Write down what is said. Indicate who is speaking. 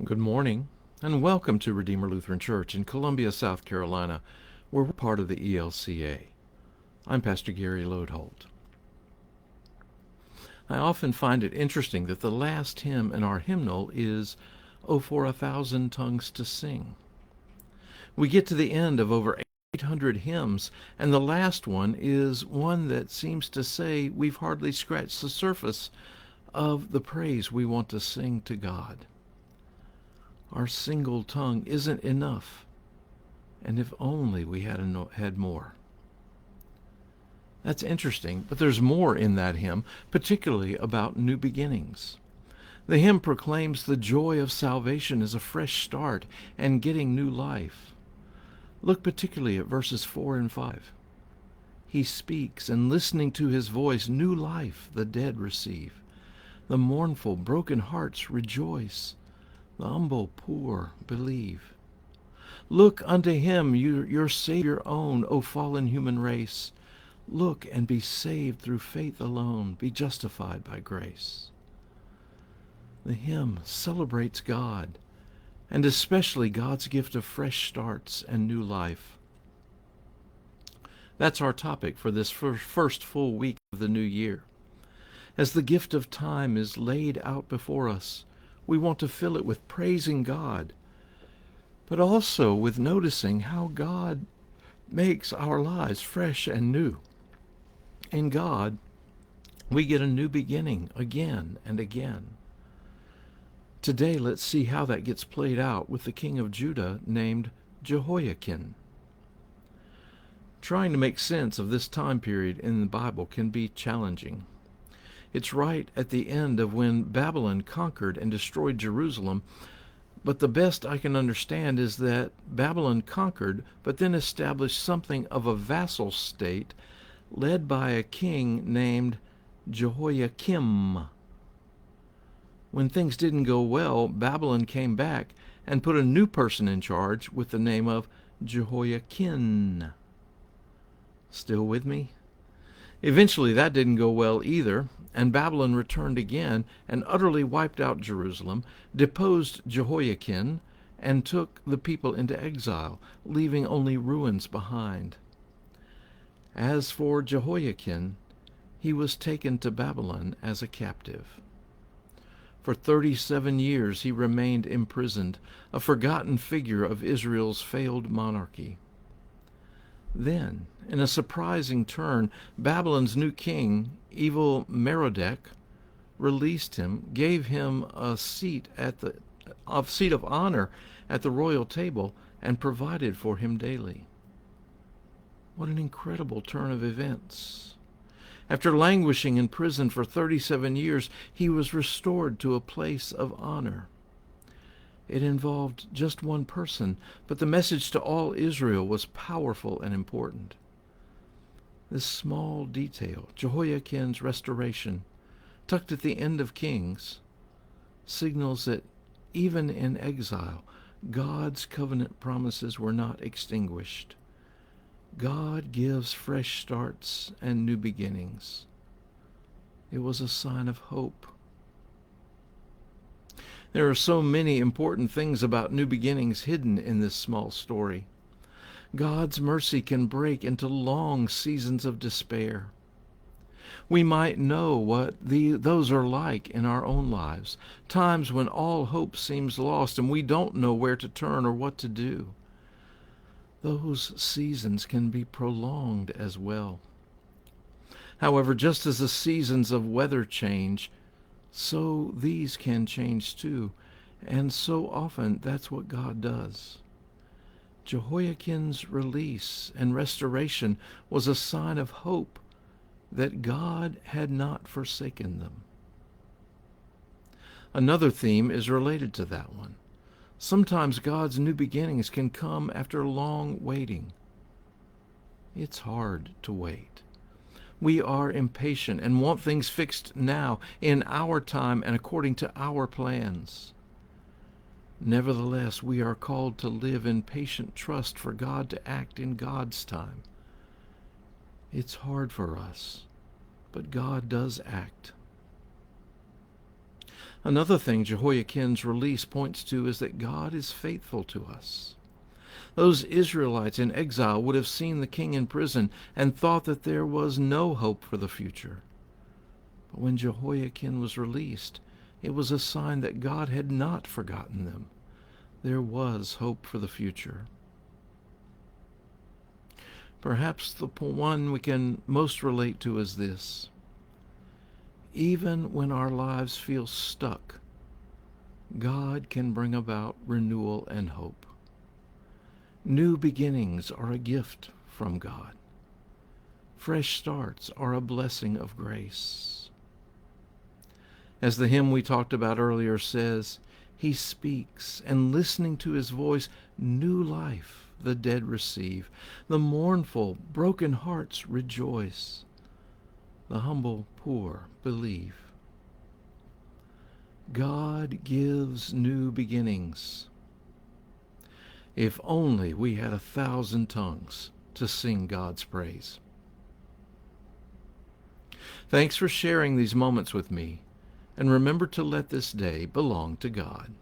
Speaker 1: Good morning, and welcome to Redeemer Lutheran Church in Columbia, South Carolina, where we're part of the ELCA. I'm Pastor Gary Lodeholt. I often find it interesting that the last hymn in our hymnal is "Oh, for a Thousand Tongues to Sing." We get to the end of over 800 hymns, and the last one is one that seems to say we've hardly scratched the surface of the praise we want to sing to God. Our single tongue isn't enough, and if only we had more. That's interesting, but there's more in that hymn, particularly about new beginnings. The hymn proclaims the joy of salvation as a fresh start and getting new life. Look particularly at verses 4 and 5. He speaks, and listening to his voice, new life the dead receive. The mournful, broken hearts rejoice. The humble, poor believe. Look unto him, your Savior own, O fallen human race. Look and be saved through faith alone, be justified by grace. The hymn celebrates God, and especially God's gift of fresh starts and new life. That's our topic for this first full week of the new year. As the gift of time is laid out before us, we want to fill it with praising God, but also with noticing how God makes our lives fresh and new. In God, we get a new beginning again and again. Today, let's see how that gets played out with the king of Judah named Jehoiachin. Trying to make sense of this time period in the Bible can be challenging. It's right at the end of when Babylon conquered and destroyed Jerusalem, but the best I can understand is that Babylon conquered, but then established something of a vassal state led by a king named Jehoiakim. When things didn't go well, Babylon came back and put a new person in charge with the name of Jehoiachin. Still with me? Eventually that didn't go well either, and Babylon returned again and utterly wiped out Jerusalem, deposed Jehoiachin, and took the people into exile, leaving only ruins behind. As for Jehoiachin, he was taken to Babylon as a captive. For 37 years he remained imprisoned, a forgotten figure of Israel's failed monarchy. Then, in a surprising turn, Babylon's new king, evil Merodach, released him, gave him a seat of honor at the royal table, and provided for him daily. What an incredible turn of events. After languishing in prison for 37 years, he was restored to a place of honor. It involved just one person, but the message to all Israel was powerful and important. This small detail, Jehoiachin's restoration, tucked at the end of Kings, signals that even in exile, God's covenant promises were not extinguished. God gives fresh starts and new beginnings. It was a sign of hope. There are so many important things about new beginnings hidden in this small story. God's mercy can break into long seasons of despair. We might know what those are like in our own lives, times when all hope seems lost and we don't know where to turn or what to do. Those seasons can be prolonged as well. However, just as the seasons of weather change, so these can change too, and so often that's what God does. Jehoiachin's release and restoration was a sign of hope that God had not forsaken them. Another theme is related to that one. Sometimes God's new beginnings can come after long waiting. It's hard to wait. We are impatient and want things fixed now, in our time and according to our plans. Nevertheless, we are called to live in patient trust for God to act in God's time. It's hard for us, but God does act. Another thing Jehoiachin's release points to is that God is faithful to us. Those Israelites in exile would have seen the king in prison and thought that there was no hope for the future. But when Jehoiachin was released, it was a sign that God had not forgotten them. There was hope for the future. Perhaps the one we can most relate to is this: even when our lives feel stuck, God can bring about renewal and hope. New beginnings are a gift from God. Fresh starts are a blessing of grace. As the hymn we talked about earlier says, He speaks, and listening to His voice, new life the dead receive. The mournful, broken hearts rejoice. The humble poor believe. God gives new beginnings. If only we had 1,000 tongues to sing God's praise. Thanks for sharing these moments with me, and remember to let this day belong to God.